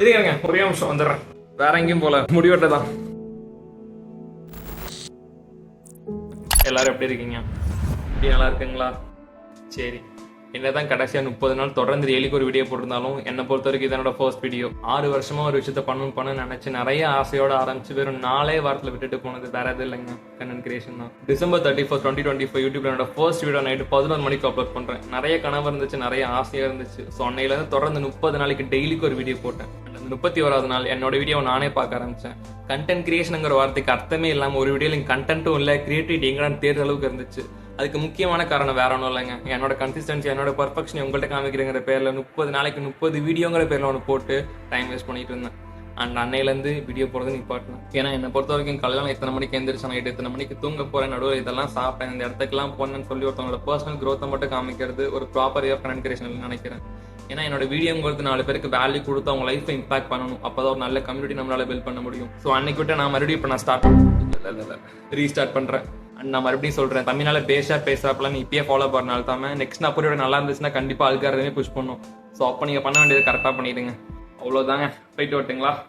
இருங்க ஒரே நிமிஷம் வந்துடுறேன். வேற எங்கேயும் போல, முடிவெட்ட தான். எல்லாரும் எப்படி இருக்கீங்க? இப்படி நல்லா இருக்குங்களா? சரி. என்னதான் கடைசியா 30 நாள் தொடர்ந்து டெய்லிக்கு ஒரு வீடியோ போட்டிருந்தாலும் என்னை பொறுத்த வரைக்கும் இதனோட ஃபர்ஸ்ட் வீடியோ. 6 வருஷமா ஒரு விஷயத்த பண்ணணும்னு நினைச்சு நிறைய ஆசையோட ஆரம்பிச்சு வெறும் 4 வாரத்தில் விட்டுட்டு போனது வேற எதுவும் இல்லைங்க, கண்டென்ட் கிரியேஷன் தான். டிசம்பர் 31, 2025 யூடியூப்ல என்னோட ஃபர்ஸ்ட் வீடியோ நைட்டு 11 மணிக்கு அப்லோட் பண்றேன். நிறைய கனவு இருந்துச்சு, நிறைய ஆசையா இருந்துச்சு. ஸோ அன்னையிலேருந்து தொடர்ந்து 30 நாளைக்கு டெய்லிக்கு ஒரு வீடியோ போட்டேன். 31வது நாள் என்னோட வீடியோவை நானே பார்க்க ஆரம்பிச்சேன். கண்டென்ட் கிரியேஷனுங்கிற வார்த்தைக்கு அர்த்தமே இல்லாமல் ஒரு வீடியோவில் கண்டென்ட்டும் இல்லை, கிரியேட்டிவிட்டி எங்கடான்னு தேடுற அளவுக்கு இருந்துச்சு. அதுக்கு முக்கியமான காரணம் வேற ஒன்றும் இல்லைங்க, என்னோட கன்சிஸ்டன்சி, என்னோட பர்ஃபெக்ஷன் உங்கள்கிட்ட காமிக்கிறங்கிற பேரில் 30 நாளைக்கு 30 வீடியோங்கிற பேரில் ஒன்று போட்டு டைம் வேஸ்ட் பண்ணிட்டு இருந்தேன். அண்ட் அன்னையிலேருந்து வீடியோ போடுறது நிப்பாட்டணும். ஏன்னா என்னை பொறுத்த வரைக்கும் காலையில் எத்தனை மணிக்கு எந்திரிச்சு நைட்டு எத்தனை மணிக்கு தூங்க போகிறேன், நடுவில் இதெல்லாம் சாப்பிட்டேன், இந்த இடத்துக்குலாம் போனேன்னு சொல்லி ஒருத்தவங்களோட பர்சனல் க்ரோத்தை மட்டும் காமிக்கிறது ஒரு ப்ராப்பர் ஆஃப் கண்டென்ட் கிரியேஷன் நினைக்கிறேன். ஏன்னா என்னோட வீடியோங்கிறது 4 பேருக்கு வேல்யூ கொடுத்து அவங்க லைஃப்பை இம்பாக்ட் பண்ணணும். அப்போதான் ஒரு நல்ல கம்யூனிட்டி நம்மளால பில்ட் பண்ண முடியும். ஸோ அன்னைக்கு விட்டு நான் மறுபடியும் இப்போ நான் ரீஸ்டார்ட் பண்ணுறேன். அண்ட் நான் மறுபடியும் சொல்கிறேன், தமிழ்நாள பேசுறப்பெல்லாம் நீ இப்பயே ஃபாலோ பண்ணாலும் தான் நெக்ஸ்ட் நான் அப்படி நல்லா இருந்துச்சுன்னா கண்டிப்பாக அதுக்காரதே புஷ் பண்ணும். ஸோ அப்போ நீங்கள் பண்ண வேண்டியது கரெக்டாக பண்ணிடுங்க. அவ்வளோதாங்க, போயிட்டு வரட்டுங்களா?